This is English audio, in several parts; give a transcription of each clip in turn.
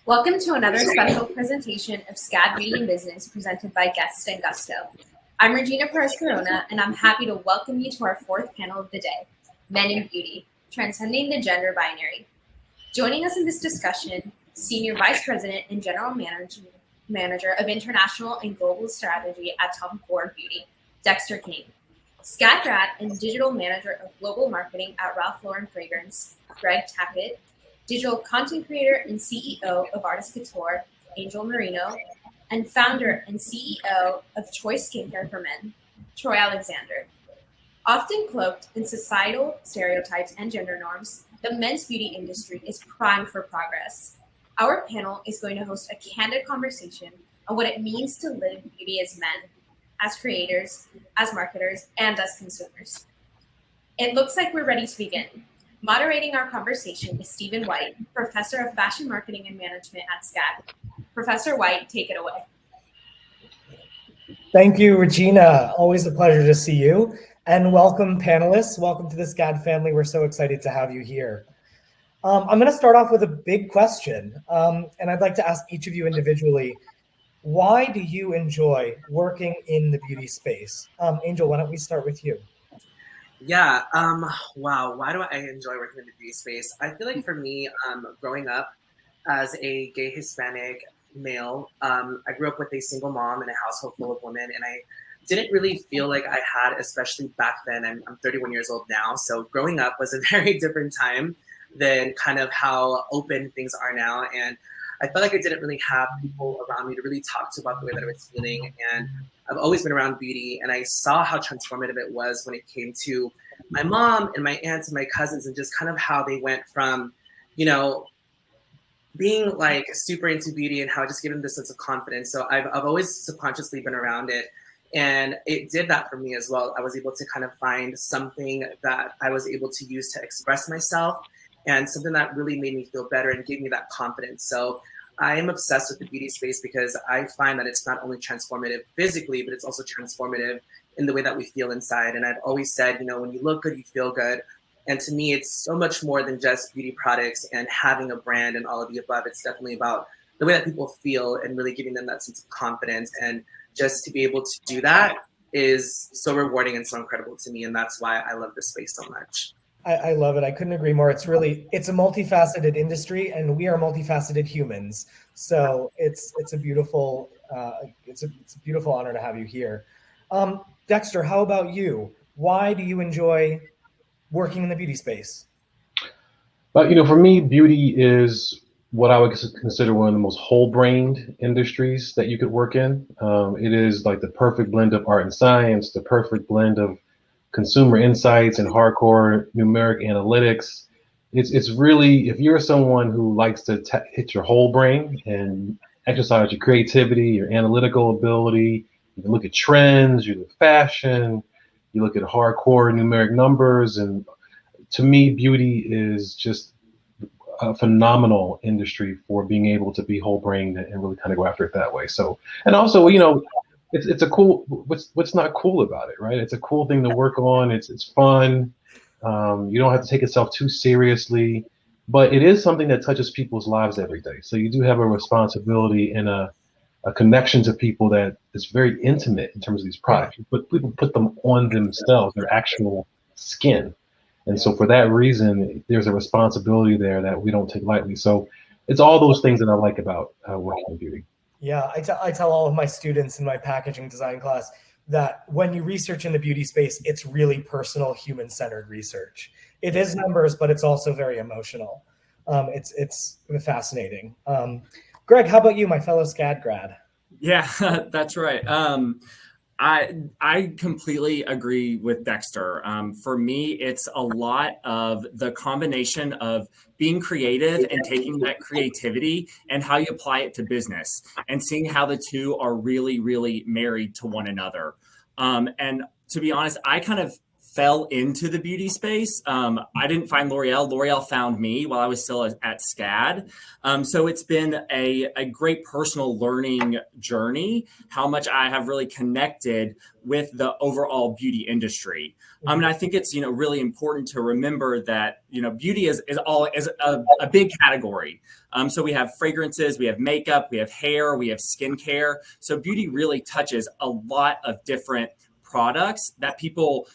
Welcome to another special presentation of SCAD Beauty and Business presented by Guest and Gusto. I'm Regina Perez-Corona, and I'm happy to welcome you to our fourth panel of the day, Men in Beauty, Transcending the Gender Binary. Joining us in this discussion, Senior Vice President and General Manager of International and Global Strategy at Tom Ford Beauty, Dexter King. SCAD grad and Digital Manager of Global Marketing at Ralph Lauren Fragrance, Greg Tackett. Digital content creator and CEO of Artist Couture, Angel Merino, and founder and CEO of Choice Skincare for Men, Troy Alexander. Often cloaked in societal stereotypes and gender norms, the men's beauty industry is primed for progress. Our panel is going to host a candid conversation on what it means to live beauty as men, as creators, as marketers, and as consumers. It looks like we're ready to begin. Moderating our conversation is Stephen White, Professor of Fashion Marketing and Management at SCAD. Professor White, take it away. Thank you, Regina. Always a pleasure to see you. And welcome, panelists. Welcome to the SCAD family. We're so excited to have you here. I'm going to start off with a big question, and I'd like to ask each of you individually, why do you enjoy working in the beauty space? Angel, why don't we start with you? Yeah, wow, why do I enjoy working in the beauty space? I feel like for me, growing up as a gay Hispanic male, I grew up with a single mom in a household full of women, and I didn't really feel like I had, especially back then, I'm 31 years old now, so growing up was a very different time than kind of how open things are now, and I felt like I didn't really have people around me to really talk to about the way that I was feeling, and I've always been around beauty, and I saw how transformative it was when it came to my mom and my aunts and my cousins, and just kind of how they went from, you know, being like super into beauty and how it just gave them this sense of confidence. So I've always subconsciously been around it, and it did that for me as well. I was able to kind of find something that I was able to use to express myself, and something that really made me feel better and gave me that confidence. So I am obsessed with the beauty space because I find that it's not only transformative physically, but it's also transformative in the way that we feel inside. And I've always said, you know, when you look good, you feel good. And to me, it's so much more than just beauty products and having a brand and all of the above. It's definitely about the way that people feel and really giving them that sense of confidence. And just to be able to do that is so rewarding and so incredible to me. And that's why I love this space so much. I love it. I couldn't agree more. It's a multifaceted industry, and we are multifaceted humans. So it's a beautiful honor to have you here. Dexter, how about you? Why do you enjoy working in the beauty space? You know, for me, beauty is what I would consider one of the most whole-brained industries that you could work in. It is like the perfect blend of art and science, the perfect blend of consumer insights and hardcore numeric analytics. It's really, if you're someone who likes to hit your whole brain and exercise your creativity, your analytical ability, you can look at trends, you look at fashion, you look at hardcore numeric numbers, and to me, beauty is just a phenomenal industry for being able to be whole brained and really kind of go after it that way. So, and also, you know, it's a cool, what's not cool about it, right? It's a cool thing to work on. It's fun. You don't have to take yourself too seriously, but it is something that touches people's lives every day. So you do have a responsibility and a connection to people that is very intimate in terms of these products. But people put them on themselves, their actual skin. And so for that reason, there's a responsibility there that we don't take lightly. So it's all those things that I like about working in beauty. Yeah, I tell all of my students in my packaging design class that when you research in the beauty space, it's really personal, human-centered research. It is numbers, but it's also very emotional. It's fascinating. Greg, how about you, my fellow SCAD grad? Yeah, that's right. I completely agree with Dexter. For me, it's a lot of the combination of being creative and taking that creativity and how you apply it to business and seeing how the two are really, really married to one another. And to be honest, I kind of fell into the beauty space. I didn't find L'Oreal. L'Oreal found me while I was still at SCAD. So it's been a great personal learning journey, how much I have really connected with the overall beauty industry. And I think it's, really important to remember that, beauty is a big category. So we have fragrances, we have makeup, we have hair, we have skincare. So beauty really touches a lot of different products that people,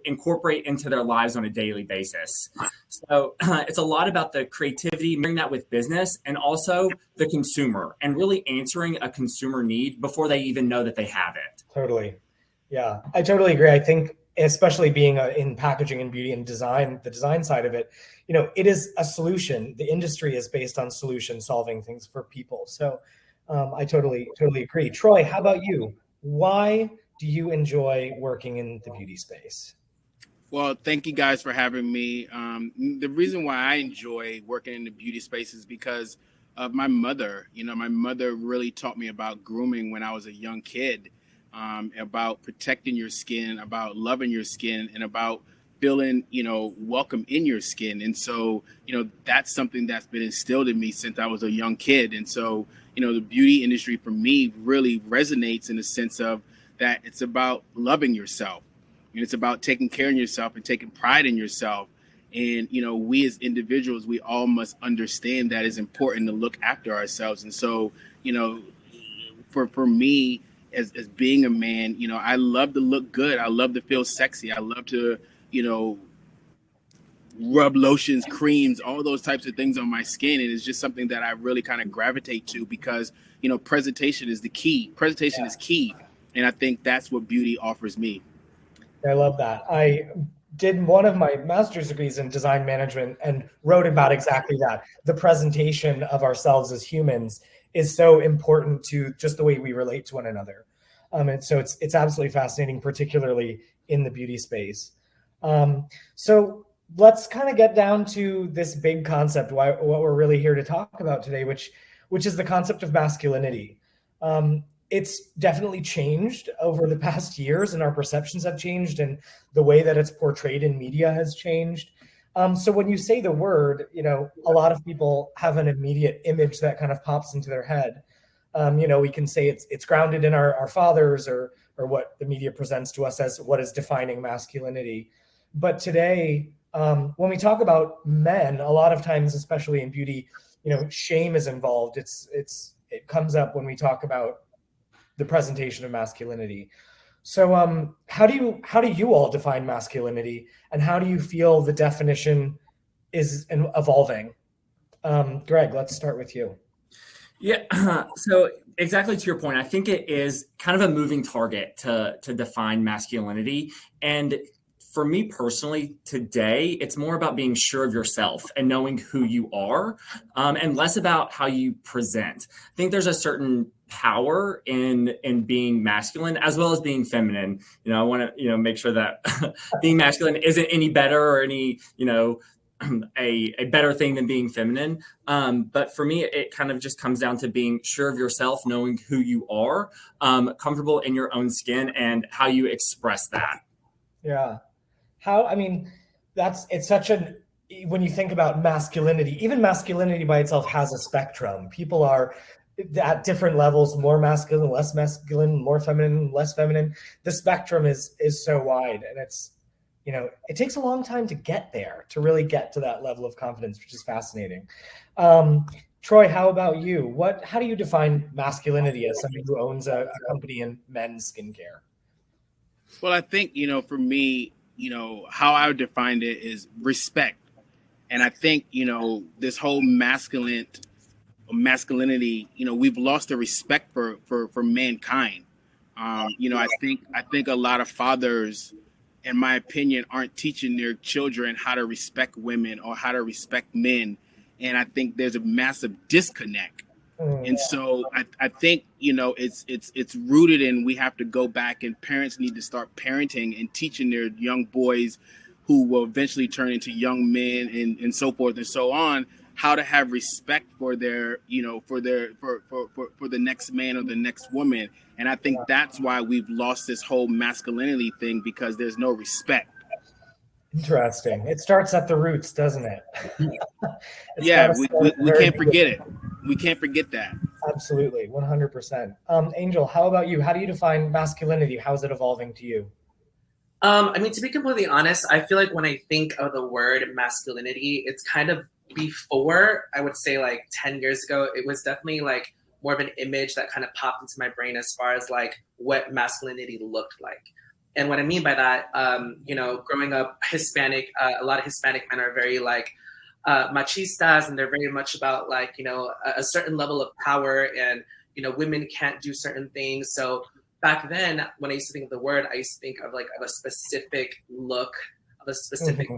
incorporate into their lives on a daily basis. So it's a lot about the creativity, marrying that with business, and also the consumer, and really answering a consumer need before they even know that they have it. Totally. Yeah, I totally agree. I think especially being in packaging and beauty and design, the design side of it, it is a solution. The industry is based on solution solving things for people. So I totally agree. Troy, how about you? Why do you enjoy working in the beauty space? Well, thank you guys for having me. The reason why I enjoy working in the beauty space is because of my mother. My mother really taught me about grooming when I was a young kid, about protecting your skin, about loving your skin, and about feeling, welcome in your skin. And so, that's something that's been instilled in me since I was a young kid. And so, the beauty industry for me really resonates in the sense of that it's about loving yourself. And it's about taking care of yourself and taking pride in yourself. And, we as individuals, we all must understand that it's important to look after ourselves. And so, for me, as being a man, I love to look good. I love to feel sexy. I love to, rub lotions, creams, all those types of things on my skin. And it's just something that I really kind of gravitate to because, presentation is the key. Presentation is key. And I think that's what beauty offers me. I love that. I did one of my master's degrees in design management and wrote about exactly that. The presentation of ourselves as humans is so important to just the way we relate to one another. And so it's absolutely fascinating, particularly in the beauty space. So let's kind of get down to this big concept, what we're really here to talk about today, which is the concept of masculinity. It's definitely changed over the past years, and our perceptions have changed, and the way that it's portrayed in media has changed. So when you say the word, a lot of people have an immediate image that kind of pops into their head. We can say it's grounded in our fathers or what the media presents to us as what is defining masculinity. But today, when we talk about men, a lot of times, especially in beauty, shame is involved. It comes up when we talk about the presentation of masculinity. So how do you all define masculinity, and how do you feel the definition is evolving? Greg, let's start with you. Yeah, so exactly to your point, I think it is kind of a moving target to define masculinity. And for me personally, today, it's more about being sure of yourself and knowing who you are, and less about how you present. I think there's a certain power in being masculine as well as being feminine. I want to, make sure that being masculine isn't any better or any, a better thing than being feminine. But for me, it kind of just comes down to being sure of yourself, knowing who you are, comfortable in your own skin, and how you express that. Yeah. It's such when you think about masculinity, even masculinity by itself has a spectrum. People are at different levels, more masculine, less masculine, more feminine, less feminine. The spectrum is so wide, and it's, it takes a long time to get there, to really get to that level of confidence, which is fascinating. Troy, how about you? How do you define masculinity as somebody who owns a company in men's skincare? Well, I think, for me, how I would define it is respect. And I think, this whole masculinity, we've lost the respect for mankind. I think a lot of fathers, in my opinion, aren't teaching their children how to respect women or how to respect men. And I think there's a massive disconnect. And so I think, it's rooted in, we have to go back, and parents need to start parenting and teaching their young boys who will eventually turn into young men and so forth and so on, how to have respect for their, for the next man or the next woman. And I think that's why we've lost this whole masculinity thing, because there's no respect. Interesting. It starts at the roots, doesn't it? Yeah, we can't forget it. We can't forget that. Absolutely, 100%. Angel, how about you? How do you define masculinity? How is it evolving to you? I mean, to be completely honest, I feel like when I think of the word masculinity, it's kind of before, I would say like 10 years ago, it was definitely like more of an image that kind of popped into my brain as far as like what masculinity looked like. And what I mean by that, you know, growing up Hispanic, a lot of Hispanic men are very like machistas, and they're very much about like, you know, a certain level of power, and, you know, women can't do certain things. So back then, when I used to think of the word, I used to think of like of a specific look, of a specific guy.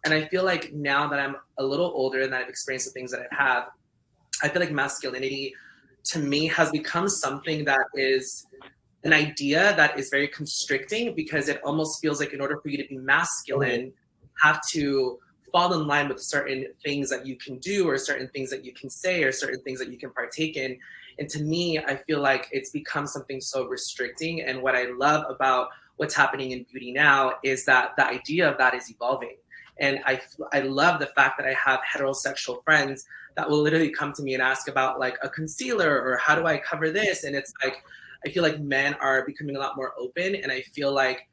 And I feel like now that I'm a little older and that I've experienced the things that I have, I feel like masculinity to me has become something that is an idea that is very constricting, because it almost feels like in order for you to be masculine, you have to fall in line with certain things that you can do, or certain things that you can say, or certain things that you can partake in. And to me, I feel like it's become something so restricting. And what I love about what's happening in beauty now is that the idea of that is evolving. And I love the fact that I have heterosexual friends that will literally come to me and ask about like a concealer, or how do I cover this? And it's like, I feel like men are becoming a lot more open. And I feel like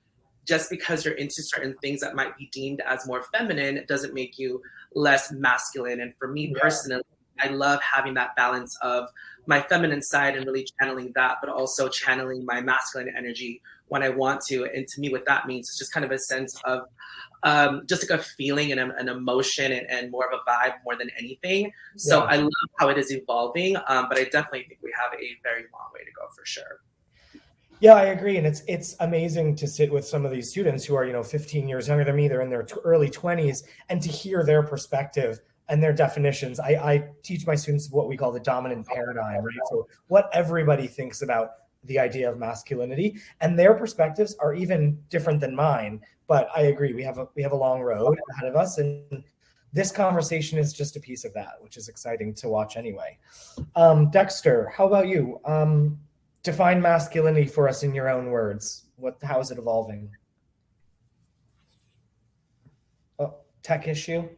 just because you're into certain things that might be deemed as more feminine doesn't make you less masculine. And for me personally, I love having that balance of my feminine side and really channeling that, but also channeling my masculine energy when I want to. And to me, what that means is just kind of a sense of just like a feeling and an emotion, and more of a vibe more than anything. So I love how it is evolving, but I definitely think we have a very long way to go for sure. Yeah, I agree. And it's amazing to sit with some of these students who are, you know, 15 years younger than me. They're in their early 20s, and to hear their perspective and their definitions. I teach my students what we call the dominant paradigm, right? So what everybody thinks about the idea of masculinity, and their perspectives are even different than mine. But I agree, we have a long road ahead of us, and this conversation is just a piece of that, which is exciting to watch anyway. Dexter, how about you? Define masculinity for us in your own words. How is it evolving? Oh, tech issue.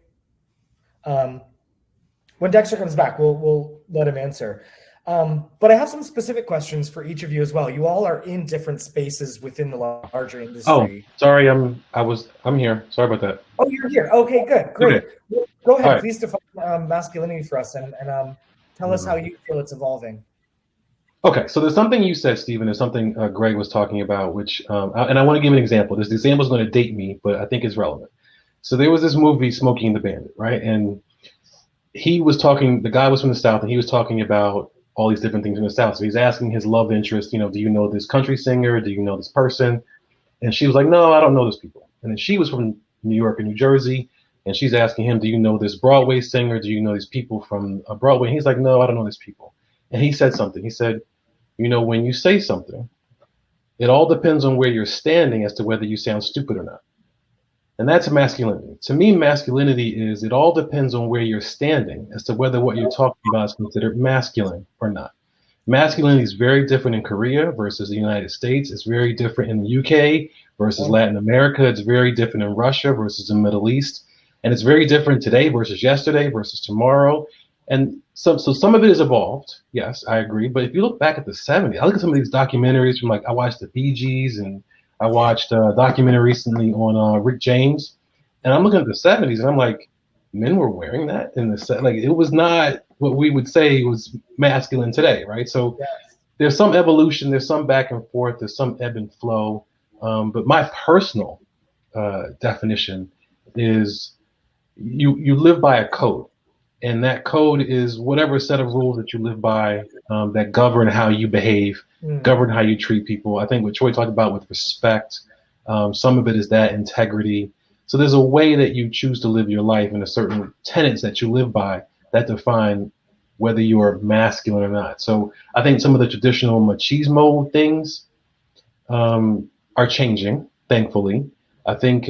When Dexter comes back, we'll let him answer. But I have some specific questions for each of you as well. You all are in different spaces within the larger industry. Oh, sorry, I'm here. Sorry about that. Oh, you're here. Okay, good, great. Okay. Go ahead, right. Please define masculinity for us, and tell us how you feel it's evolving. Okay, so there's something you said, Stephen. There's something Greg was talking about, which, and I want to give an example. This example is going to date me, but I think it's relevant. So there was this movie, Smokey and the Bandit, right? And he was talking, the guy was from the South, and he was talking about all these different things in the South. So he's asking his love interest, you know, do you know this country singer? Do you know this person? And she was like, no, I don't know those people. And then she was from New York and New Jersey, and she's asking him, do you know this Broadway singer? Do you know these people from Broadway? And he's like, no, I don't know these people. And he said something. He said, you know, when you say something, it all depends on where you're standing as to whether you sound stupid or not. And that's masculinity. To me, masculinity is it all depends on where you're standing as to whether what you're talking about is considered masculine or not. Masculinity is very different in Korea versus the United States. It's very different in the UK versus Latin America. It's very different in Russia versus the Middle East. And it's very different today versus yesterday versus tomorrow. And so some of it has evolved. Yes, I agree. But if you look back at the 70s, I look at some of these documentaries from, like, I watched the Bee Gees, and I watched a documentary recently on Rick James. And I'm looking at the 70s, and I'm like, men were wearing that in the set. Like, it was not what we would say was masculine today, right? So there's some evolution, there's some back and forth, there's some ebb and flow. But my personal definition is you live by a code. And that code is whatever set of rules that you live by that govern how you behave, govern how you treat people. I think what Troy talked about with respect, some of it is that integrity. So there's a way that you choose to live your life and a certain tenets that you live by that define whether you're masculine or not. So I think some of the traditional machismo things are changing, thankfully. I think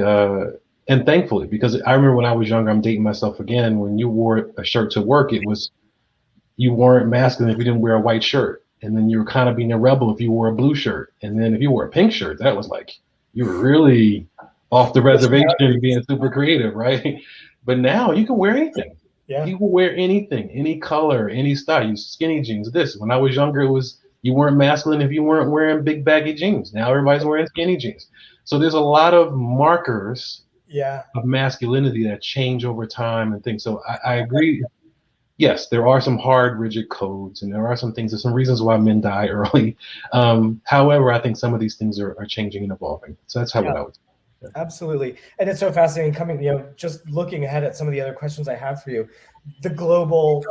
and thankfully, because I remember when I was younger, I'm dating myself again, when you wore a shirt to work, it was, you weren't masculine if you didn't wear a white shirt. And then you were kind of being a rebel if you wore a blue shirt. And then if you wore a pink shirt, that was like, you were really off the reservation being super creative, right? But now you can wear anything. Yeah. You can wear anything, any color, any style. You skinny jeans. This when I was younger, it was you weren't masculine if you weren't wearing big baggy jeans. Now everybody's wearing skinny jeans. So there's a lot of markers of masculinity that change over time and things. So I agree. Yes, there are some hard, rigid codes, and there are some things. There's some reasons why men die early. However, I think some of these things are changing and evolving. So that's how what I would say. Yeah. Absolutely. And it's so fascinating coming, just looking ahead at some of the other questions I have for you, the global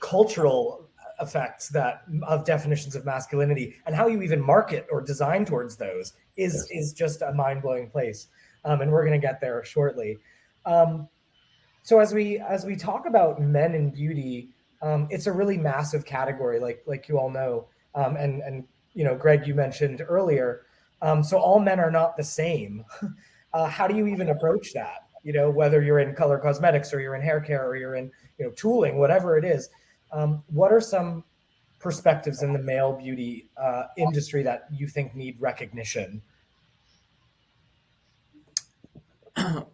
cultural effects of definitions of masculinity and how you even market or design towards those is just a mind-blowing place. And we're going to get there shortly. So as we talk about men in beauty, it's a really massive category, like you all know. And Greg, you mentioned earlier. So all men are not the same. How do you even approach that? Whether you're in color cosmetics or you're in hair care or you're in tooling, whatever it is. What are some perspectives in the male beauty industry that you think need recognition?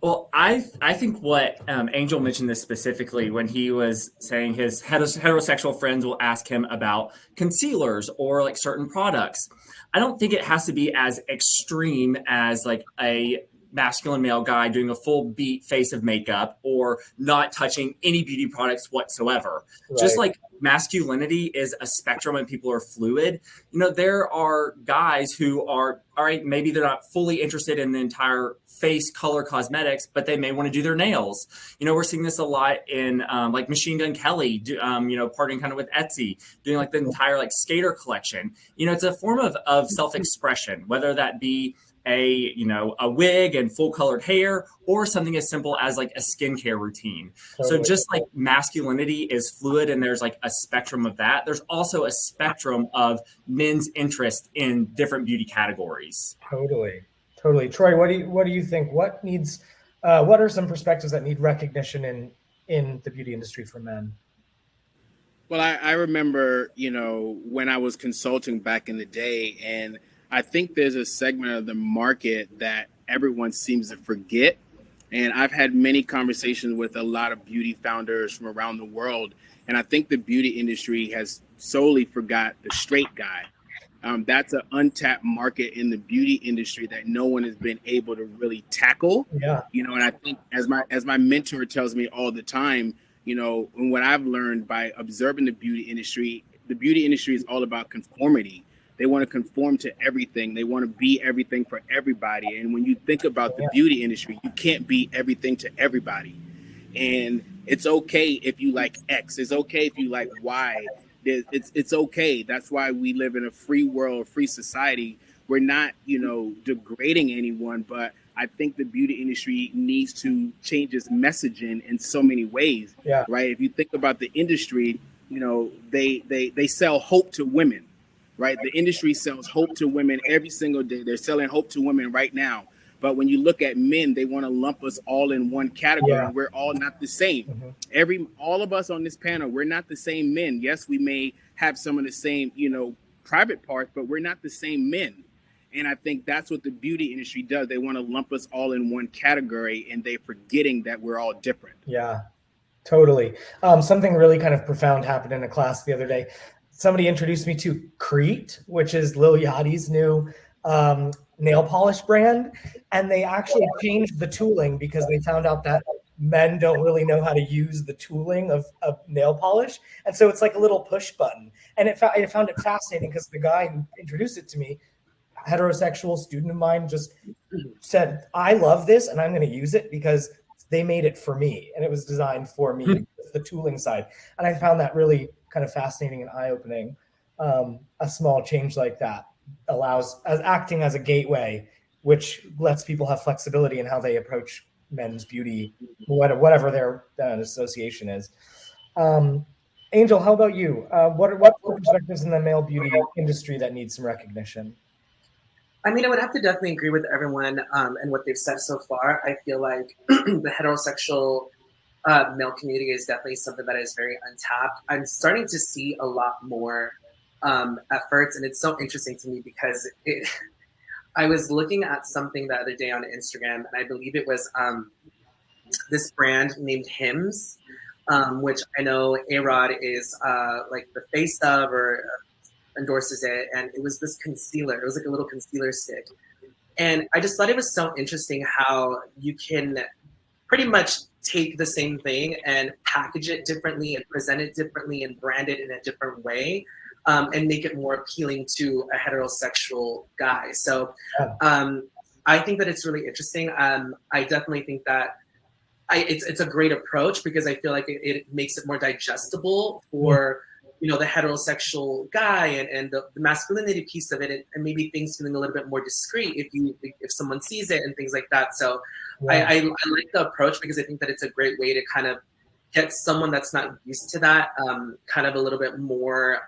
Well, I think what Angel mentioned this specifically when he was saying his heterosexual friends will ask him about concealers or like certain products. I don't think it has to be as extreme as like a masculine male guy doing a full beat face of makeup or not touching any beauty products whatsoever. Right. Just like masculinity is a spectrum and people are fluid. There are guys who are, all right, maybe they're not fully interested in the entire face color cosmetics, but they may want to do their nails. We're seeing this a lot in like Machine Gun Kelly, partnering kind of with Etsy, doing like the entire like skater collection. It's a form of self-expression, whether that be a wig and full colored hair or something as simple as like a skincare routine. Totally. So just like masculinity is fluid and there's like a spectrum of that, there's also a spectrum of men's interest in different beauty categories. Totally. Troy, what do you think? What are some perspectives that need recognition in the beauty industry for men? Well, I remember, when I was consulting back in the day, and I think there's a segment of the market that everyone seems to forget. And I've had many conversations with a lot of beauty founders from around the world. And I think the beauty industry has solely forgot the straight guy. That's an untapped market in the beauty industry that no one has been able to really tackle. Yeah. And I think as my mentor tells me all the time, and what I've learned by observing the beauty industry is all about conformity. They want to conform to everything. They want to be everything for everybody. And when you think about the beauty industry, you can't be everything to everybody. And it's okay if you like X. It's okay if you like Y. It's okay. That's why we live in a free world, free society. We're not, degrading anyone, but I think the beauty industry needs to change its messaging in so many ways. Yeah. Right. If you think about the industry, they sell hope to women. Right. The industry sells hope to women every single day. They're selling hope to women right now. But when you look at men, they want to lump us all in one category. Yeah. And we're all not the same. Mm-hmm. All of us on this panel, we're not the same men. Yes, we may have some of the same, private parts, but we're not the same men. And I think that's what the beauty industry does. They want to lump us all in one category, and they're forgetting that we're all different. Yeah, totally. Something really kind of profound happened in a class the other day. Somebody introduced me to Crete, which is Lil Yachty's new nail polish brand. And they actually changed the tooling because they found out that men don't really know how to use the tooling of nail polish. And so it's like a little push button. And I found it fascinating because the guy who introduced it to me, heterosexual student of mine, just said, I love this and I'm going to use it because they made it for me. And it was designed for me, the tooling side. And I found that really kind of fascinating and eye-opening. A small change like that acting as a gateway, which lets people have flexibility in how they approach men's beauty, whatever their association is. Angel, how about you? What are perspectives in the male beauty industry that need some recognition? I mean, I would have to definitely agree with everyone and what they've said so far. I feel like the heterosexual male community is definitely something that is very untapped. I'm starting to see a lot more efforts, and it's so interesting to me because I was looking at something the other day on Instagram, and I believe it was this brand named Hims, which I know A-Rod is like the face of or endorses it, and it was this concealer. It was like a little concealer stick. And I just thought it was so interesting how you can pretty much take the same thing and package it differently and present it differently and brand it in a different way, and make it more appealing to a heterosexual guy. So I think that it's really interesting. I definitely think that it's a great approach because I feel like it makes it more digestible for the heterosexual guy and the masculinity piece of it, and maybe things feeling a little bit more discreet if someone sees it and things like that. So I like the approach because I think that it's a great way to kind of get someone that's not used to that kind of a little bit more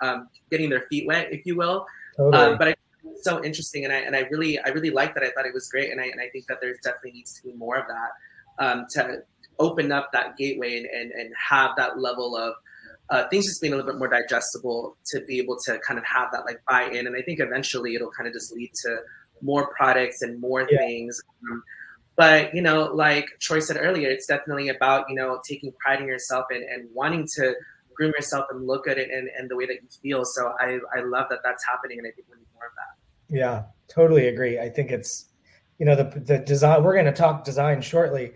getting their feet wet, if you will. Totally. But it's so interesting, and I really like that. I thought it was great, and I think that there definitely needs to be more of that to open up that gateway and have that level of things just being a little bit more digestible to be able to kind of have that like buy-in. And I think eventually it'll kind of just lead to more products and more things. But, like Troy said earlier, it's definitely about, taking pride in yourself and wanting to groom yourself and look at it and the way that you feel. So I love that that's happening, and I think we need more of that. Yeah, totally agree. I think it's, the design, we're going to talk design shortly.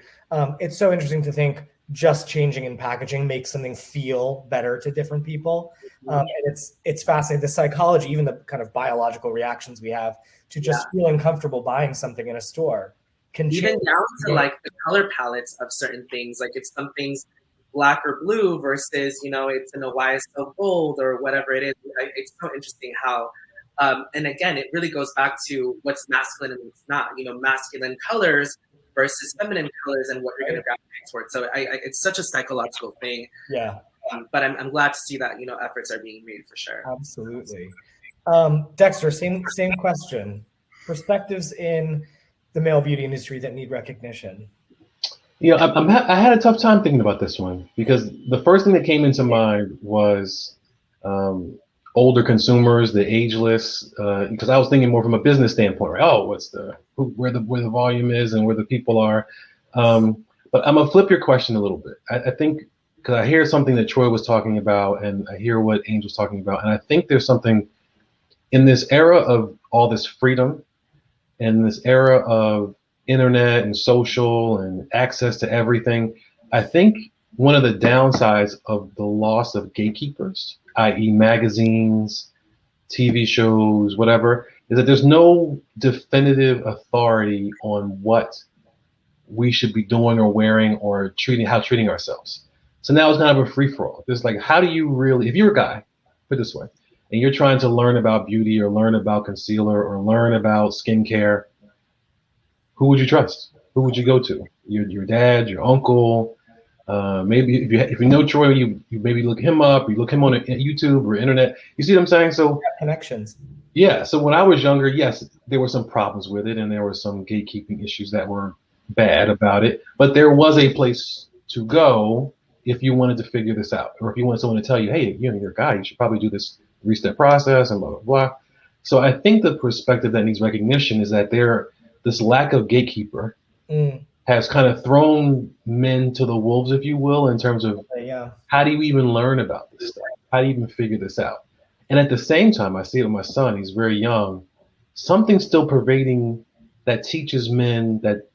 It's so interesting to think just changing in packaging makes something feel better to different people. And it's fascinating. The psychology, even the kind of biological reactions we have to just feeling comfortable buying something in a store can even change. down to like the color palettes of certain things. Like if something's black or blue versus, it's in a why is so gold or whatever it is. It's so interesting how, and again, it really goes back to what's masculine and what's not, masculine colors versus feminine colors and what you're going to gravitate towards. So it's such a psychological thing. Yeah. But I'm glad to see that, efforts are being made for sure. Absolutely. Dexter, same question. Perspectives in the male beauty industry that need recognition. I had a tough time thinking about this one because the first thing that came into mind was older consumers, the ageless, because I was thinking more from a business standpoint, right? Oh, where the volume is and where the people are. But I'm gonna flip your question a little bit. I think because I hear something that Troy was talking about, and I hear what Angel's talking about, and I think there's something in this era of all this freedom, and this era of internet and social and access to everything. I think one of the downsides of the loss of gatekeepers, i.e. magazines, TV shows, whatever, is that there's no definitive authority on what we should be doing or wearing or treating ourselves. So now it's kind of a free-for-all. There's like, how do you really, if you're a guy, put it this way, and you're trying to learn about beauty or learn about concealer or learn about skincare, who would you trust? Who would you go to? Your dad, your uncle, maybe if you know Troy, you maybe look him up, you look him on YouTube or internet. You see what I'm saying? So connections. Yeah. So when I was younger, yes, there were some problems with it, and there were some gatekeeping issues that were bad about it. But there was a place to go if you wanted to figure this out, or if you wanted someone to tell you, hey, you're a guy, you should probably do this 3-step process and blah blah blah. So I think the perspective that needs recognition is that this lack of gatekeeper has kind of thrown men to the wolves, if you will, in terms of how do you even learn about this stuff? How do you even figure this out? And at the same time, I see it with my son, he's very young, something's still pervading that teaches men that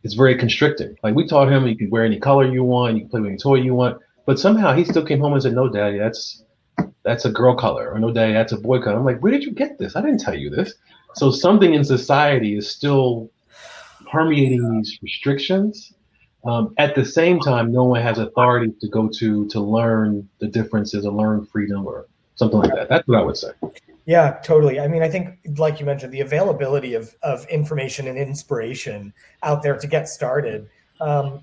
it's very constricting. Like we taught him you can wear any color you want, you can play with any toy you want, but somehow he still came home and said, no, Daddy, that's a girl color, or no, Daddy, that's a boy color. I'm like, where did you get this? I didn't tell you this. So something in society is still permeating these restrictions. At the same time, no one has authority to go to learn the differences or learn freedom or something like that. That's what I would say. Yeah, totally. I mean, I think, like you mentioned, the availability of information and inspiration out there to get started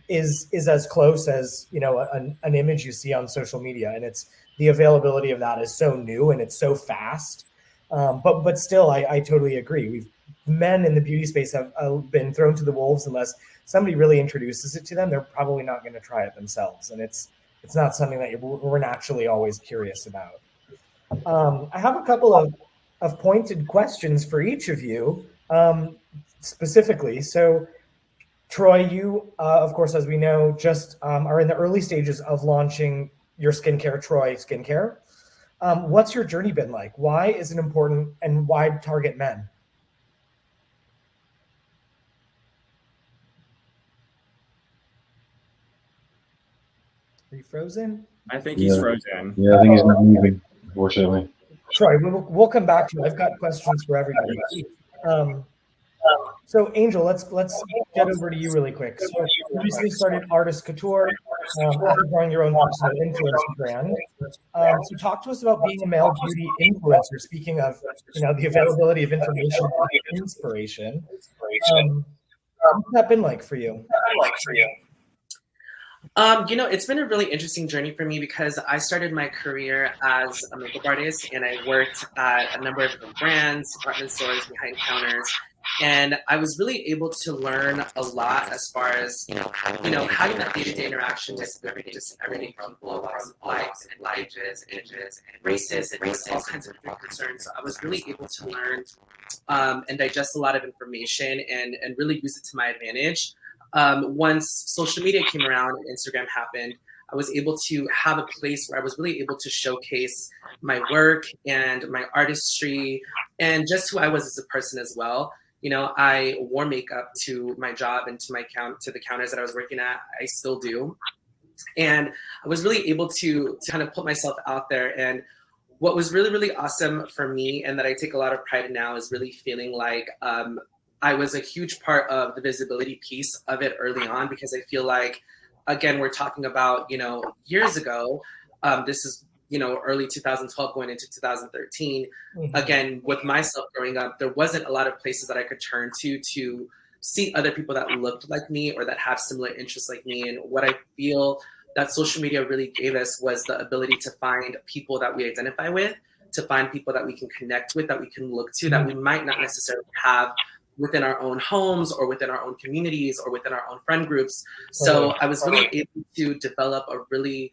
is as close as an image you see on social media, and it's the availability of that is so new and it's so fast. But still, I totally agree. Men in the beauty space have been thrown to the wolves unless somebody really introduces it to them. They're probably not going to try it themselves, and it's not something that we're naturally always curious about. I have a couple of of pointed questions for each of you specifically. So Troy, you, of course, as we know, just are in the early stages of launching your skincare, Troy Skincare. What's your journey been like? Why is it important, and why target men? Are you frozen? I think he's frozen. Yeah, I think he's not moving, unfortunately. Troy, we'll come back to you. I've got questions for everybody. So Angel, let's get over to you really quick. So you recently started Artist Couture after growing your own personal influencer brand. So talk to us about being a male beauty influencer. Speaking of, the availability of information and inspiration, what's that been like for you? It's been a really interesting journey for me because I started my career as a makeup artist, and I worked at a number of different brands, department stores, behind counters. And I was really able to learn a lot as far as, having that day-to-day interaction with everyday people, likes and ages, and races, and all kinds of different concerns. So I was really able to learn and digest a lot of information and really use it to my advantage. Once social media came around and Instagram happened, I was able to have a place where I was really able to showcase my work and my artistry and just who I was as a person as well. I wore makeup to my job and to the counters that I was working at. I still do. And I was really able to kind of put myself out there. And what was really, really awesome for me, and that I take a lot of pride in now, is really feeling like I was a huge part of the visibility piece of it early on, because I feel like, again, we're talking about, years ago. This is, early 2012 going into 2013. Again, with myself growing up, there wasn't a lot of places that I could turn to see other people that looked like me or that have similar interests like me. And what I feel that social media really gave us was the ability to find people that we identify with, to find people that we can connect with, that we can look to, that we might not necessarily have within our own homes or within our own communities or within our own friend groups. So I was really able to develop a really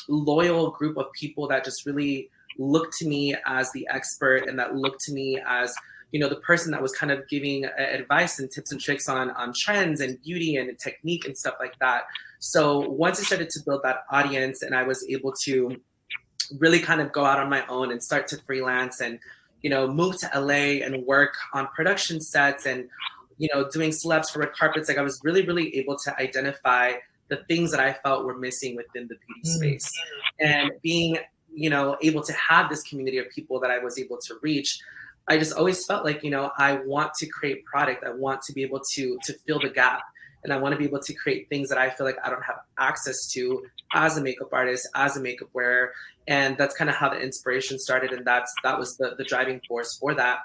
loyal group of people that just really looked to me as the expert, and that looked to me as, the person that was kind of giving advice and tips and tricks on trends and beauty and technique and stuff like that. So once I started to build that audience, and I was able to really kind of go out on my own and start to freelance and, move to LA and work on production sets and, doing celebs for red carpets, like I was really, really able to identify the things that I felt were missing within the beauty space. And being, able to have this community of people that I was able to reach, I just always felt like, I want to create product. I want to be able to fill the gap. And I want to be able to create things that I feel like I don't have access to as a makeup artist, as a makeup wearer. And that's kind of how the inspiration started. And that was the driving force for that.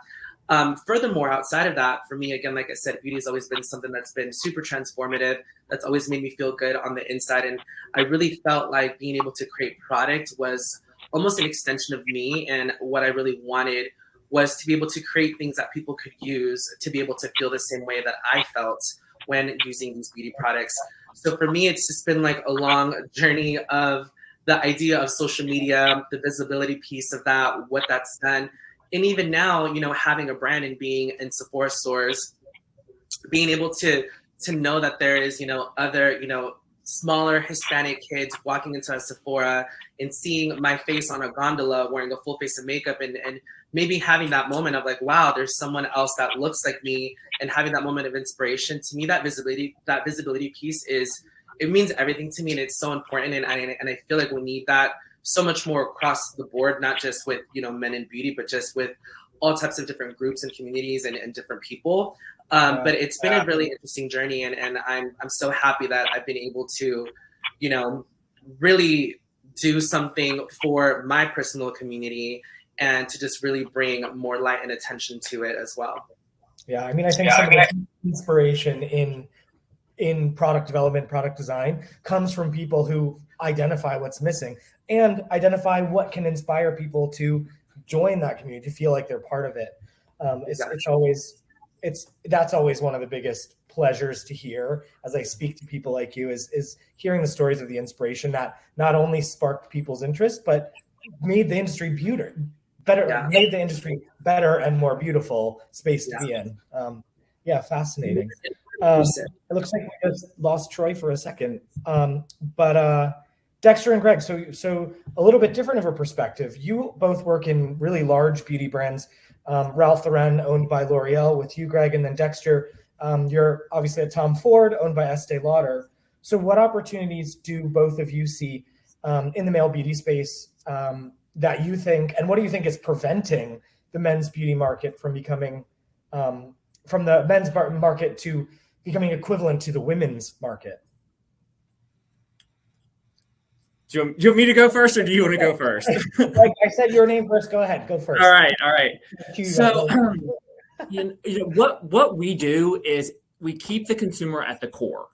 Furthermore, outside of that, for me, again, like I said, beauty has always been something that's been super transformative. That's always made me feel good on the inside. And I really felt like being able to create product was almost an extension of me. And what I really wanted was to be able to create things that people could use to be able to feel the same way that I felt when using these beauty products. So for me, it's just been like a long journey of the idea of social media, the visibility piece of that, what that's done. And even now, having a brand and being in Sephora stores, being able to know that there is, other, smaller Hispanic kids walking into a Sephora and seeing my face on a gondola wearing a full face of makeup and maybe having that moment of like, wow, there's someone else that looks like me, and having that moment of inspiration. To me, that visibility piece it means everything to me, and it's so important. And I feel like we need that so much more across the board, not just with, men in beauty, but just with all types of different groups and communities and different people. But it's been a really interesting journey, and I'm so happy that I've been able to, really do something for my personal community and to just really bring more light and attention to it as well. Yeah, I mean, I think some of the inspiration in product development, product design comes from people who identify what's missing and identify what can inspire people to join that community, to feel like they're part of it. That's always one of the biggest pleasures to hear as I speak to people like you is hearing the stories of the inspiration that not only sparked people's interest, but made the industry better, made the industry better and more beautiful space to be in. Yeah, fascinating. It looks like we just lost Troy for a second. But Dexter and Greg, so a little bit different of a perspective. You both work in really large beauty brands. Ralph Lauren, owned by L'Oreal, with you, Greg, and then Dexter, you're obviously at Tom Ford, owned by Estee Lauder. So what opportunities do both of you see in the male beauty space that you think, and what do you think is preventing the men's beauty market from becoming, from the men's market to becoming equivalent to the women's market? Do you want me to go first, or do you want to go first? Like I said your name first. Go ahead. Go first. All right. So, what we do is we keep the consumer at the core.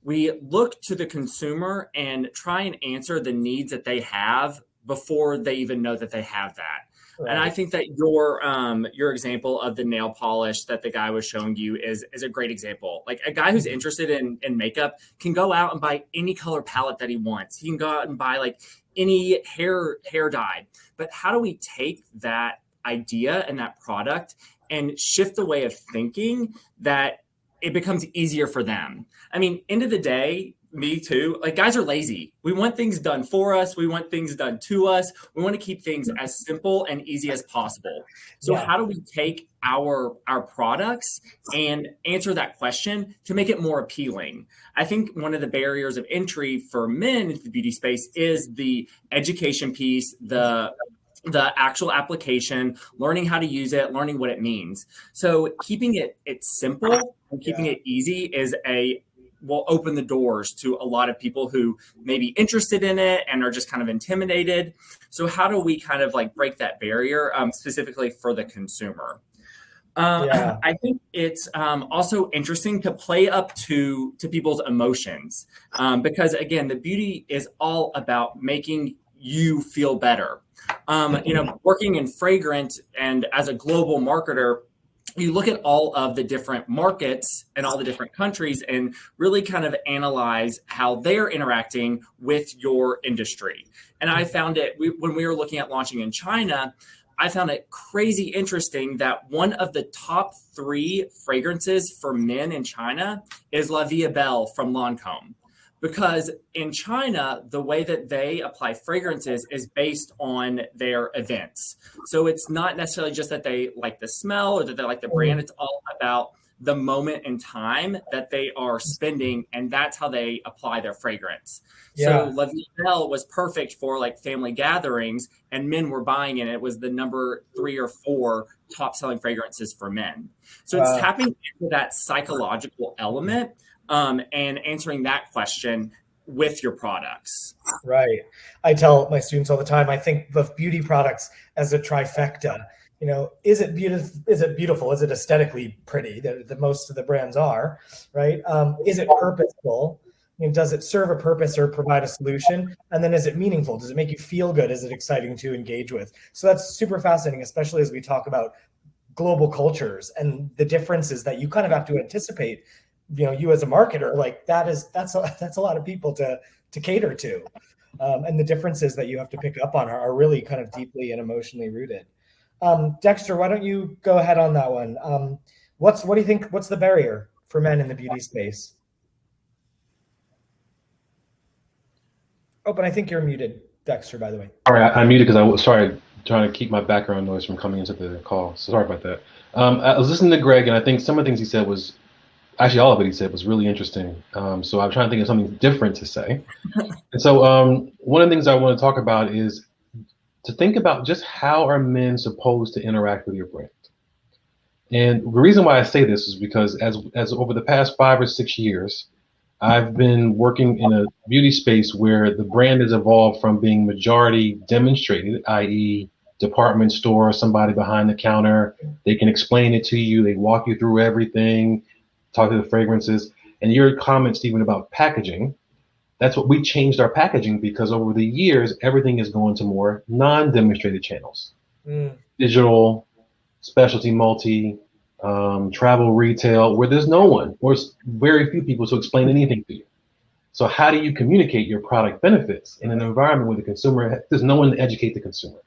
We look to the consumer and try and answer the needs that they have before they even know that they have that. Right. And I think that your example of the nail polish that the guy was showing you is a great example. Like, a guy who's interested in makeup can go out and buy any color palette that he wants. He can go out and buy like any hair dye. But how do we take that idea and that product and shift the way of thinking that it becomes easier for them? I mean, end of the day, me too, like, guys are lazy. We want things done for us. We want things done to us. We want to keep things as simple and easy as possible. So how do we take our products and answer that question to make it more appealing? I think one of the barriers of entry for men into the beauty space is the education piece, the actual application, learning how to use it, learning what it means. So keeping it simple and keeping it easy will open the doors to a lot of people who may be interested in it and are just kind of intimidated. So how do we kind of like break that barrier, specifically for the consumer? I think it's also interesting to play up to people's emotions, because again, the beauty is all about making you feel better. Working in fragrance and as a global marketer, you look at all of the different markets and all the different countries and really kind of analyze how they're interacting with your industry. And I found it, when we were looking at launching in China, I found it crazy interesting that one of the top 3 fragrances for men in China is La Vie est Belle from Lancôme. Because in China, the way that they apply fragrances is based on their events. So it's not necessarily just that they like the smell or that they like the brand. It's all about the moment in time that they are spending, and that's how they apply their fragrance. So La Vie est Belle was perfect for like family gatherings, and men were buying it. It was the number 3 or 4 top selling fragrances for men. So it's tapping into that psychological element, and answering that question with your products. Right. I tell my students all the time, I think of beauty products as a trifecta. Is it beautiful? Is it aesthetically pretty? That most of the brands are, right? Is it purposeful? Does it serve a purpose or provide a solution? And then is it meaningful? Does it make you feel good? Is it exciting to engage with? So that's super fascinating, especially as we talk about global cultures and the differences that you kind of have to anticipate. You as a marketer, like that's a lot of people to cater to, and the differences that you have to pick up on are really kind of deeply and emotionally rooted. Dexter, why don't you go ahead on that one? What do you think? What's the barrier for men in the beauty space? Oh, but I think you're muted, Dexter, by the way. All right, I muted because I was trying to keep my background noise from coming into the call. So sorry about that. I was listening to Greg, and I think some of the things he said was, actually, all of it he said was really interesting. So I'm trying to think of something different to say. And so one of the things I want to talk about is to think about just how are men supposed to interact with your brand. And the reason why I say this is because as over the past 5 or 6 years, I've been working in a beauty space where the brand has evolved from being majority demonstrated, i.e. department store, somebody behind the counter, they can explain it to you, they walk you through everything, talk to the fragrances. And your comment, Stephen, about packaging, that's what we changed our packaging, because over the years, everything is going to more non-demonstrated channels. Digital, specialty multi, travel retail, where there's no one or very few people to explain anything to you. So how do you communicate your product benefits in an environment where the consumer, there's no one to educate the consumer?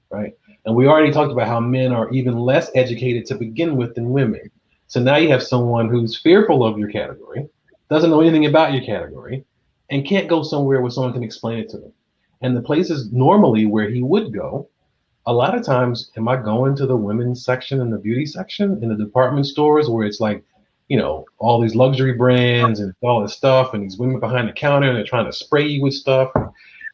right? And we already talked about how men are even less educated to begin with than women. So now you have someone who's fearful of your category, doesn't know anything about your category, and can't go somewhere where someone can explain it to them. And the places normally where he would go, a lot of times, am I going to the women's section and the beauty section in the department stores where it's like, all these luxury brands and all this stuff, and these women behind the counter and they're trying to spray you with stuff.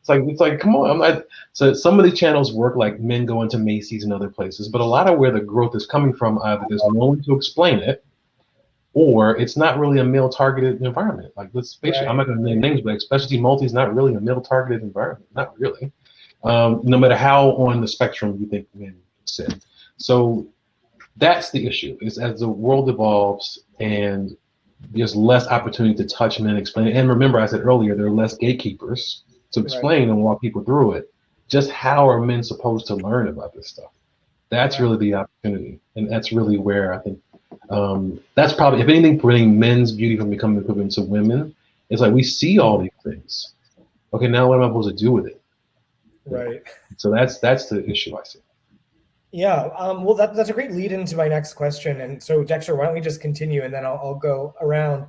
It's like, come on. I'm not. So some of the channels work like men go into Macy's and other places, but a lot of where the growth is coming from, either there's no one to explain it, or it's not really a male targeted environment. Like, let's face it, I'm not going to name names, but specialty multi is not really a male targeted environment. Not really. No matter how on the spectrum you think men sit. So that's the issue, is as the world evolves and there's less opportunity to touch men and explain it. And remember, I said earlier, there are less gatekeepers to explain and walk people through it. Just how are men supposed to learn about this stuff? That's really the opportunity. And that's really where I think that's probably, if anything, preventing men's beauty from becoming equivalent to women. It's like, we see all these things. Okay, now what am I supposed to do with it? Right. So that's the issue I see. Yeah, well, that's a great lead into my next question. And so, Dexter, why don't we just continue, and then I'll go around.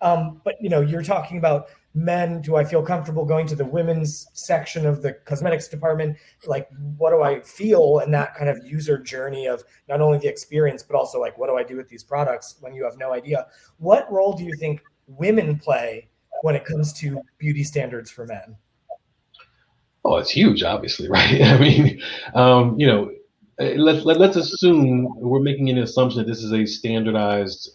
But you're talking about men. Do I feel comfortable going to the women's section of the cosmetics department? Like, what do I feel in that kind of user journey of not only the experience, but also like, what do I do with these products when you have no idea? What role do you think women play when it comes to beauty standards for men? Oh, it's huge, obviously, right? I mean, let's assume we're making an assumption that this is a standardized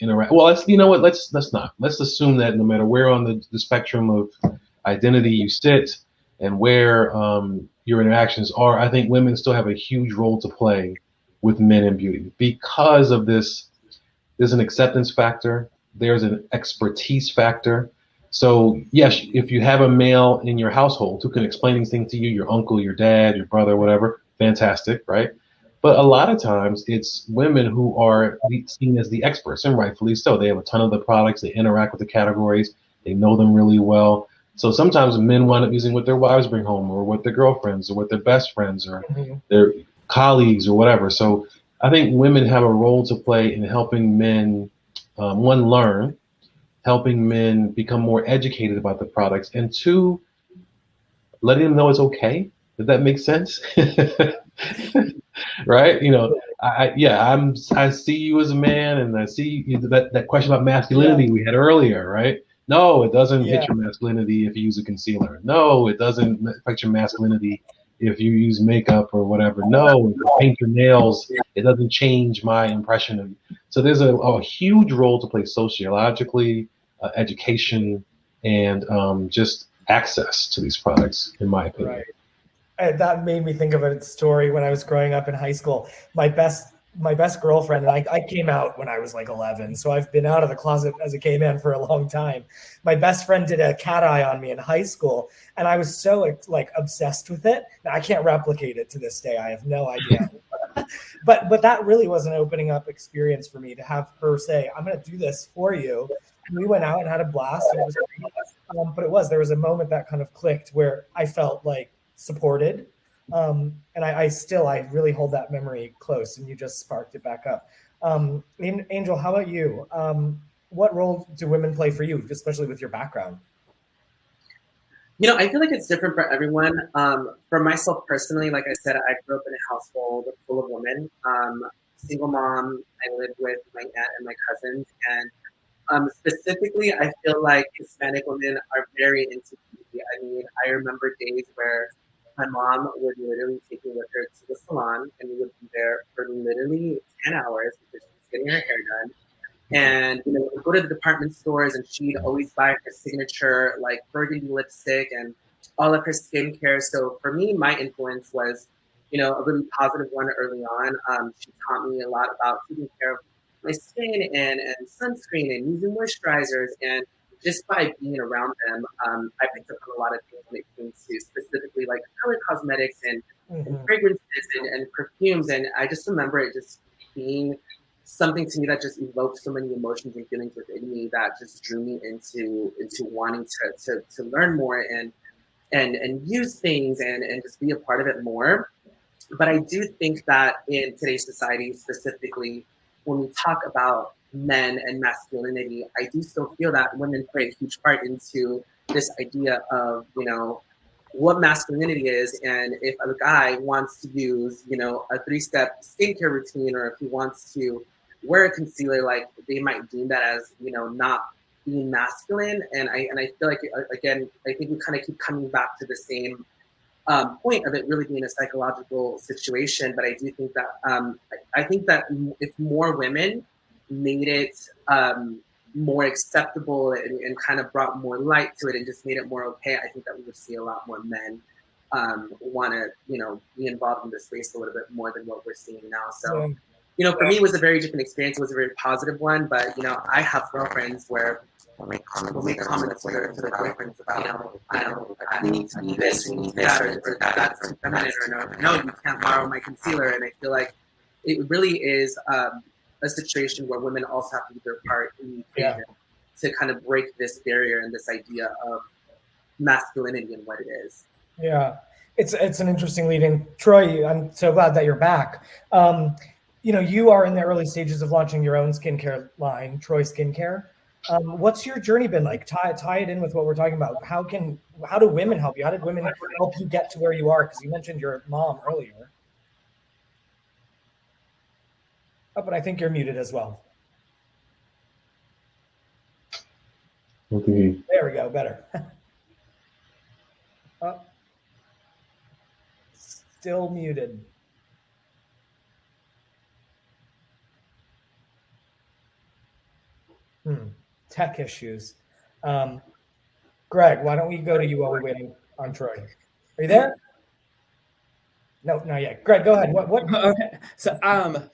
interact. Well, let's not. Let's assume that no matter where on the spectrum of identity you sit and where your interactions are, I think women still have a huge role to play with men in beauty because of this. There's an acceptance factor. There's an expertise factor. So yes, if you have a male in your household who can explain these things to you, your uncle, your dad, your brother, whatever, fantastic, right? But a lot of times it's women who are seen as the experts, and rightfully so. They have a ton of the products, they interact with the categories, they know them really well. So sometimes men wind up using what their wives bring home, or what their girlfriends, or what their best friends, or their colleagues, or whatever. So I think women have a role to play in helping men, one, learn, helping men become more educated about the products, and two, letting them know it's okay. Does that make sense? Right? I see you as a man, and I see that question about masculinity we had earlier, right? No, it doesn't hit your masculinity if you use a concealer. No, it doesn't affect your masculinity if you use makeup or whatever. No, if you paint your nails, it doesn't change my impression of you. So there's a huge role to play sociologically, education, and just access to these products, in my opinion. Right. And that made me think of a story when I was growing up in high school. My best girlfriend, and I came out when I was like 11, so I've been out of the closet as a gay man for a long time. My best friend did a cat eye on me in high school, and I was so like obsessed with it. Now, I can't replicate it to this day. I have no idea. But that really was an opening up experience for me to have her say, "I'm going to do this for you." And we went out and had a blast. And it was great. But there was a moment that kind of clicked where I felt like supported. And I really hold that memory close, and you just sparked it back up. Angel, how about you? What role do women play for you, especially with your background? I feel like it's different for everyone. For myself personally, like I said, I grew up in a household full of women. Single mom, I lived with my aunt and my cousins, and specifically, I feel like Hispanic women are very into beauty. I mean, I remember days where my mom would literally take me with her to the salon, and we would be there for literally 10 hours because she was getting her hair done. And we'd go to the department stores, and she'd always buy her signature like burgundy lipstick and all of her skincare. So for me, my influence was, a really positive one early on. She taught me a lot about taking care of my skin and sunscreen and using moisturizers. And just by being around them, I picked up on a lot of things when it came to specifically like color cosmetics and fragrances and perfumes. And I just remember it just being something to me that just evoked so many emotions and feelings within me that just drew me into wanting to learn more and use things and just be a part of it more. But I do think that in today's society, specifically, when we talk about men and masculinity, I do still feel that women play a huge part into this idea of, what masculinity is. And if a guy wants to use, a 3-step skincare routine, or if he wants to wear a concealer, like they might deem that as, not being masculine. And I feel like, again, I think we kind of keep coming back to the same point of it really being a psychological situation. But I do think that I think that if more women made it more acceptable and kind of brought more light to it and just made it more okay, I think that we would see a lot more men want to be involved in this space a little bit more than what we're seeing now. So for me, it was a very different experience. It was a very positive one. But I have girlfriends where we'll make comments to their boyfriends about, I need to be this, we need that, or that's too feminine, or no, you can't borrow my concealer. And I feel like it really is a situation where women also have to do their part in the equation to kind of break this barrier and this idea of masculinity and what it is. Yeah, it's an interesting lead in. Troy, I'm so glad that you're back. You are in the early stages of launching your own skincare line, Troy Skincare. What's your journey been like? Tie it in with what we're talking about. How do women help you? How did women help you get to where you are? Because you mentioned your mom earlier. Oh, but I think you're muted as well. Okay. There we go, better. Oh, still muted. Tech issues. Greg, why don't we go to you while we're waiting on Troy? Are you there? No, not yet. Greg, go ahead. What? Okay. So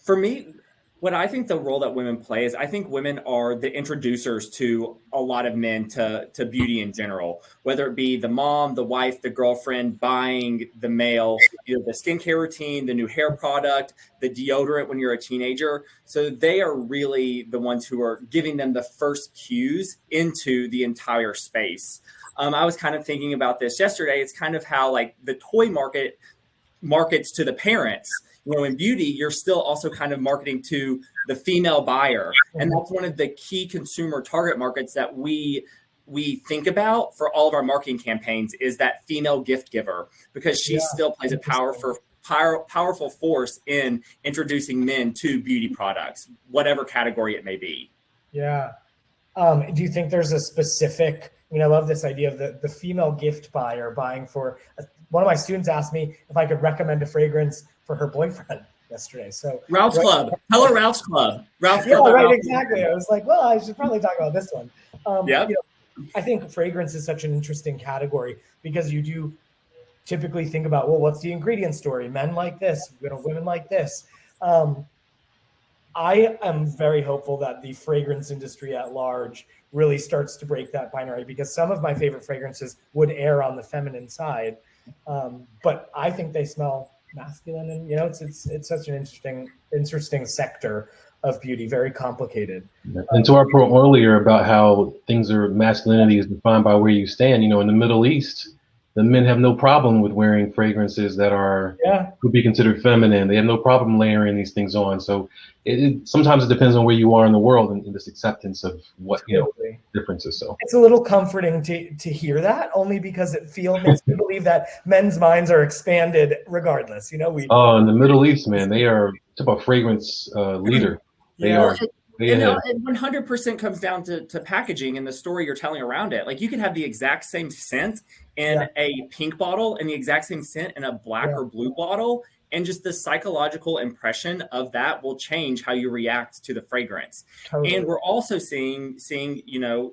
for me, what I think the role that women play is I think women are the introducers to a lot of men to beauty in general, whether it be the mom, the wife, the girlfriend buying the male, the skincare routine, the new hair product, the deodorant when you're a teenager. So they are really the ones who are giving them the first cues into the entire space. I was kind of thinking about this yesterday. It's kind of how like the toy market markets to the parents. In beauty, you're still also kind of marketing to the female buyer. And that's one of the key consumer target markets that we think about for all of our marketing campaigns is that female gift giver, because she still plays a powerful force in introducing men to beauty products, whatever category it may be. Yeah. Do you think there's a specific, I love this idea of the female gift buyer buying for, one of my students asked me if I could recommend a fragrance for her boyfriend yesterday. So Ralph's Club. Hello, Ralph's Club. Ralph's yeah, Club. right, exactly. I was like, well, I should probably talk about this one. Yeah. I think fragrance is such an interesting category because you do typically think about, well, what's the ingredient story? Men like this, women like this. I am very hopeful that the fragrance industry at large really starts to break that binary, because some of my favorite fragrances would err on the feminine side. But I think they smell masculine, and it's such an interesting sector of beauty, very complicated. And to our point earlier about how masculinity is defined by where you stand, in the Middle East, the men have no problem with wearing fragrances that could be considered feminine. They have no problem layering these things on. So sometimes it depends on where you are in the world and this acceptance of what differences. So it's a little comforting to hear that, only because it makes me believe that men's minds are expanded regardless. In the Middle East, man, they are a fragrance leader. They are. It 100% comes down to packaging and the story you're telling around it. Like you can have the exact same scent in a pink bottle and the exact same scent in a black or blue bottle. And just the psychological impression of that will change how you react to the fragrance. Totally. And we're also seeing,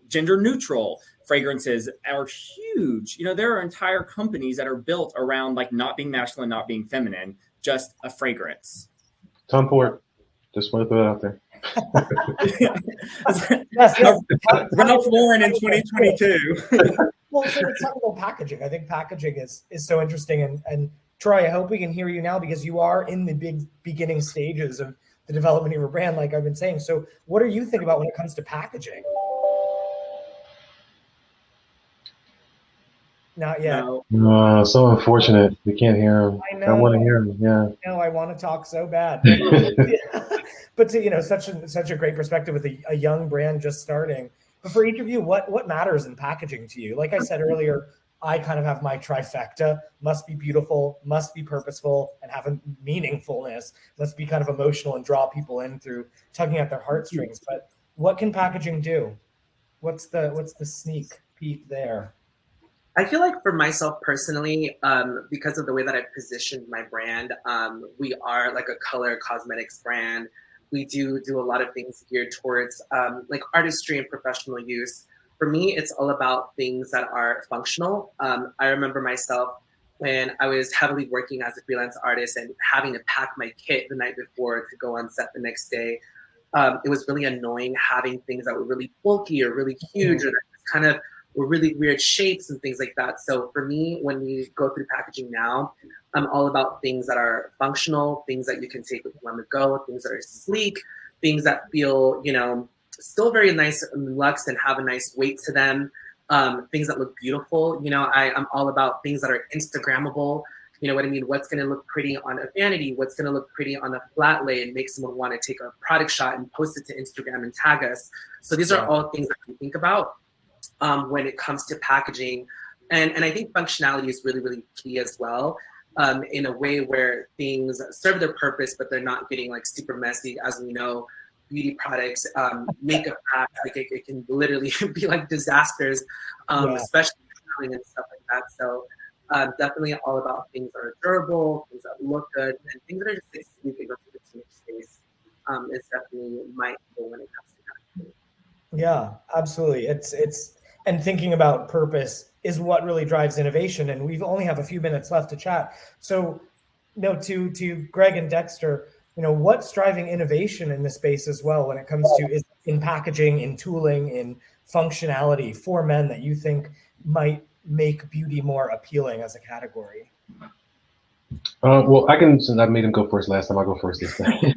gender neutral fragrances are huge. There are entire companies that are built around like not being masculine, not being feminine, just a fragrance. Tom Ford, just want to throw it out there. Ralph Lauren in 2022. Well, so let's talk about packaging. I think packaging is so interesting. And Troy, I hope we can hear you now, because you are in the beginning stages of the development of your brand, like I've been saying. So what do you think about when it comes to packaging? Not yet. No. So unfortunate. We can't hear him. I I want to know. hear him. Yeah. No, I want to talk so bad. But to, such a great perspective with a young brand just starting. But for each of you, what matters in packaging to you? Like I said earlier, I kind of have my trifecta: must be beautiful, must be purposeful, and have a meaningfulness. Must be kind of emotional and draw people in through tugging at their heartstrings. But what can packaging do? What's the sneak peek there? I feel like for myself personally, because of the way that I positioned my brand, we are like a color cosmetics brand. We do a lot of things geared towards like artistry and professional use. For me, it's all about things that are functional. I remember myself when I was heavily working as a freelance artist and having to pack my kit the night before to go on set the next day. It was really annoying having things that were really bulky or really huge or that just kind of were really weird shapes and things like that. So for me, when we go through packaging now, I'm all about things that are functional, things that you can take with you on the go, things that are sleek, things that feel, still very nice and luxe and have a nice weight to them, things that look beautiful. I'm all about things that are Instagrammable. You know what I mean? What's going to look pretty on a vanity? What's going to look pretty on a flat lay and make someone want to take a product shot and post it to Instagram and tag us? So these are all things that we think about when it comes to packaging. And I think functionality is really, really key as well, in a way where things serve their purpose, but they're not getting like super messy. As we know, beauty products, makeup packs, like it can literally be like disasters, especially and stuff like that. So definitely all about things that are durable, things that look good, and things that are just like, sleek and go through the team space. Is definitely my goal when it comes to packaging. Yeah, absolutely. It's and thinking about purpose is what really drives innovation. And we only have a few minutes left to chat. So, to Greg and Dexter, what's driving innovation in this space as well when it comes to is in packaging, in tooling, in functionality for men that you think might make beauty more appealing as a category? Well, since I made him go first last time, I'll go first this time.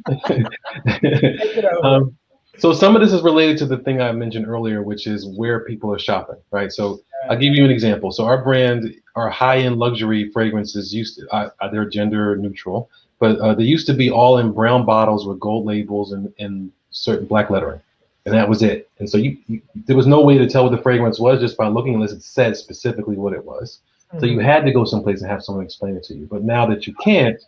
So some of this is related to the thing I mentioned earlier, which is where people are shopping, right? So I'll give you an example. So our brand, our high-end luxury fragrances they're gender neutral, but they used to be all in brown bottles with gold labels and certain black lettering, and that was it. And so there was no way to tell what the fragrance was just by looking unless it said specifically what it was. So you had to go someplace and have someone explain it to you. But now that you can't,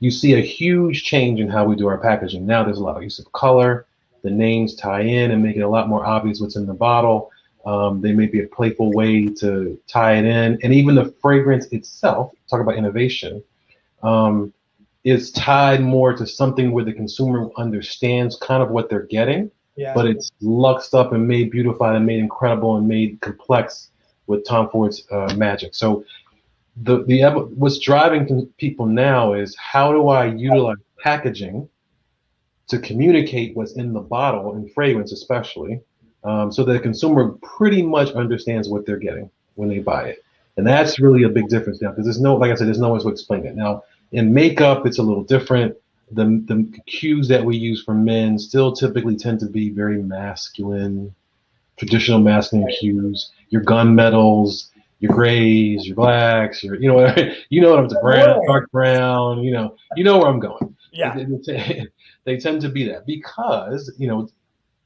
you see a huge change in how we do our packaging. Now there's a lot of use of color. The names tie in and make it a lot more obvious what's in the bottle. They may be a playful way to tie it in. And even the fragrance itself, talk about innovation, is tied more to something where the consumer understands kind of what they're getting, but it's luxed up and made beautified and made incredible and made complex with Tom Ford's magic. So what's driving people now is how do I utilize packaging to communicate what's in the bottle and fragrance especially, so that the consumer pretty much understands what they're getting when they buy it. And that's really a big difference now because like I said, there's no one to explain it. Now in makeup, it's a little different. The cues that we use for men still typically tend to be very masculine, traditional masculine cues. Your gunmetals, your grays, your blacks, what I'm saying, brown, dark brown, you know where I'm going. Yeah. They tend to be that because,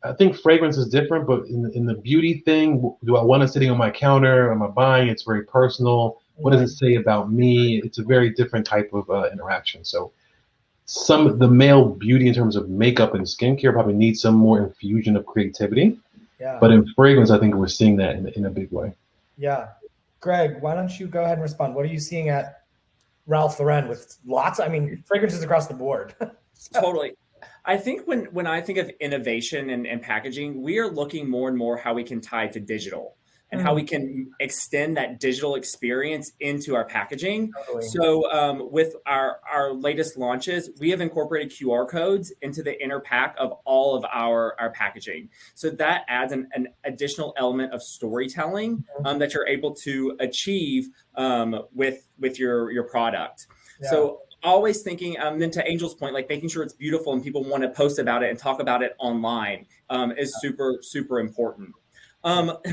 I think fragrance is different, but in the beauty thing, do I want it sitting on my counter? Am I buying? It's very personal. What does it say about me? It's a very different type of interaction. So the male beauty in terms of makeup and skincare probably needs some more infusion of creativity. Yeah. But in fragrance, I think we're seeing that in a big way. Yeah. Greg, why don't you go ahead and respond? What are you seeing at Ralph Lauren with fragrances across the board? Totally. I think when I think of innovation and packaging, we are looking more and more how we can tie to digital and how we can extend that digital experience into our packaging. Totally. So with our latest launches, we have incorporated QR codes into the inner pack of all of our packaging. So that adds an additional element of storytelling that you're able to achieve with your product. Yeah. So always thinking, then to Angel's point, like making sure it's beautiful and people want to post about it and talk about it online is super, super important.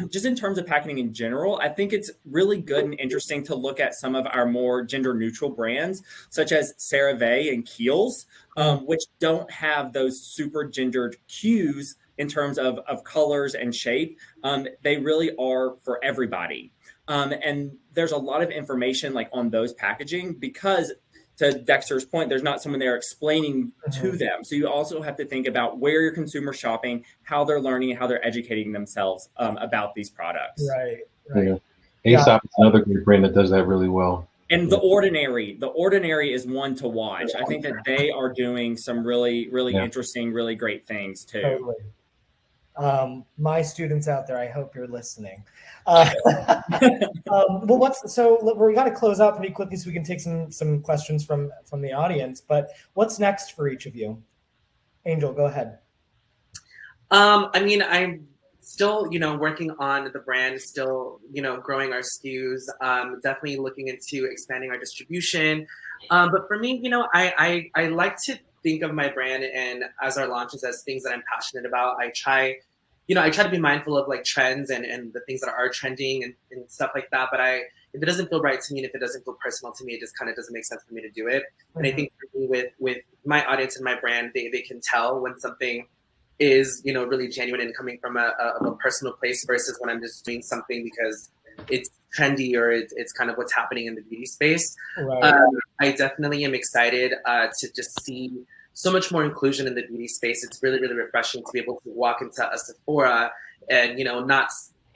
Just in terms of packaging in general, I think it's really good and interesting to look at some of our more gender neutral brands, such as CeraVe and Kiehl's, which don't have those super gendered cues in terms of colors and shape. They really are for everybody. And there's a lot of information like on those packaging because, to Dexter's point, there's not someone there explaining to them. So you also have to think about where your consumer shopping, how they're learning, how they're educating themselves about these products. Right. Yeah. Aesop is another great brand that does that really well. And The Ordinary is one to watch. I think that they are doing some really, really interesting, really great things too. Totally. My students out there, I hope you're listening. Well, we got to close out pretty quickly so we can take some questions from the audience. But what's next for each of you? Angel, go ahead. I mean, I'm still, working on the brand, still, growing our SKUs, definitely looking into expanding our distribution. But for me, I like to think of my brand and as our launches as things that I'm passionate about. I try to be mindful of like trends and the things that are trending and stuff like that. But if it doesn't feel right to me and if it doesn't feel personal to me, it just kind of doesn't make sense for me to do it. And I think for me, with my audience and my brand, they can tell when something is, really genuine and coming from a personal place versus when I'm just doing something because it's trendy or it's kind of what's happening in the beauty space. Right. I definitely am excited to just see so much more inclusion in the beauty space. It's really, really refreshing to be able to walk into a Sephora and, not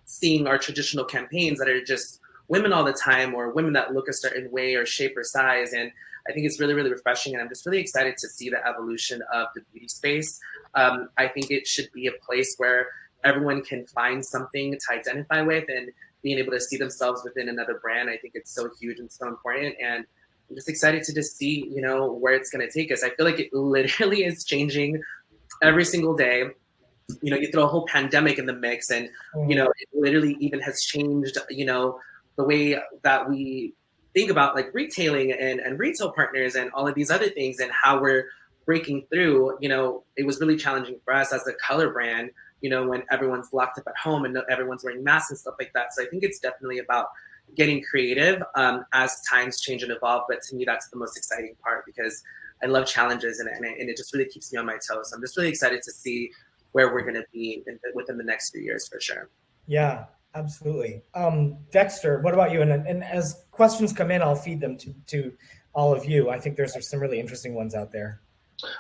seeing our traditional campaigns that are just women all the time or women that look a certain way or shape or size. And I think it's really, really refreshing. And I'm just really excited to see the evolution of the beauty space. I think it should be a place where everyone can find something to identify with and being able to see themselves within another brand. I think it's so huge and so important. And I'm just excited to just see, where it's going to take us. I feel like it literally is changing every single day. You throw a whole pandemic in the mix and, it literally even has changed, the way that we think about like retailing and retail partners and all of these other things and how we're breaking through. It was really challenging for us as a color brand, when everyone's locked up at home and everyone's wearing masks and stuff like that. So I think it's definitely about getting creative as times change and evolve. But to me, that's the most exciting part because I love challenges and it just really keeps me on my toes. So I'm just really excited to see where we're going to be within the next few years for sure. Yeah, absolutely. Dexter, what about you? And as questions come in, I'll feed them to all of you. I think there's some really interesting ones out there.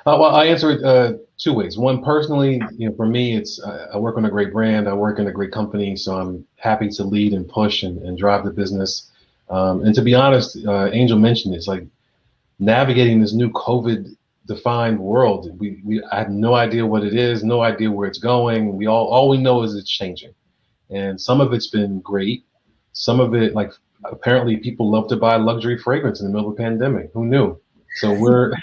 Well, I answer it two ways. One, personally, for me, it's I work on a great brand. I work in a great company, so I'm happy to lead and push and drive the business. And to be honest, Angel mentioned it's like navigating this new COVID-defined world. I have no idea what it is, no idea where it's going. All we know is it's changing, and some of it's been great. Some of it, like apparently, people love to buy luxury fragrance in the middle of a pandemic. Who knew? So we're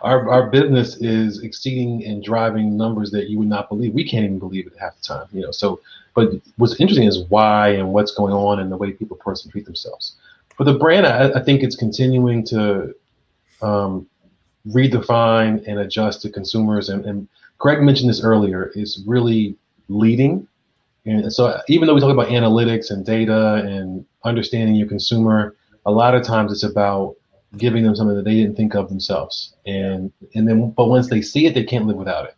our business is exceeding and driving numbers that you would not believe. We can't even believe it half the time, So, but what's interesting is why and what's going on and the way people personally treat themselves. For the brand, I think it's continuing to redefine and adjust to consumers. And Greg mentioned this earlier. Is really leading. And so even though we talk about analytics and data and understanding your consumer, a lot of times it's about giving them something that they didn't think of themselves. But once they see it, they can't live without it.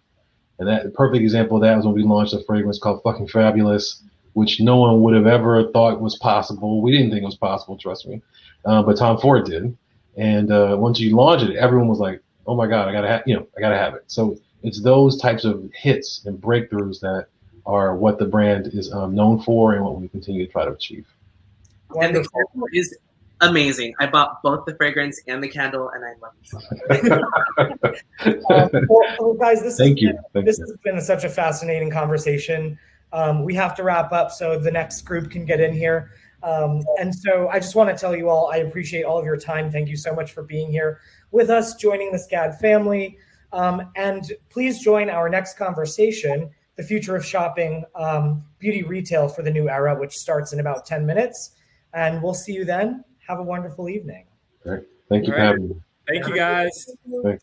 And that perfect example of that was when we launched a fragrance called Fucking Fabulous, which no one would have ever thought was possible. We didn't think it was possible, trust me. But Tom Ford did. And once you launch it, everyone was like, oh my God, I gotta have it. So it's those types of hits and breakthroughs that are what the brand is known for and what we continue to try to achieve. And the candle is amazing. I bought both the fragrance and the candle, and I love it so much. Well, guys, this has been such a fascinating conversation. We have to wrap up so the next group can get in here. And so I just want to tell you all, I appreciate all of your time. Thank you so much for being here with us, joining the SCAD family. And please join our next conversation, The Future of Shopping, Beauty Retail for the New Era, which starts in about 10 minutes. And we'll see you then. Have a wonderful evening. All right. Thank you for having me. Thank you, guys. Thanks.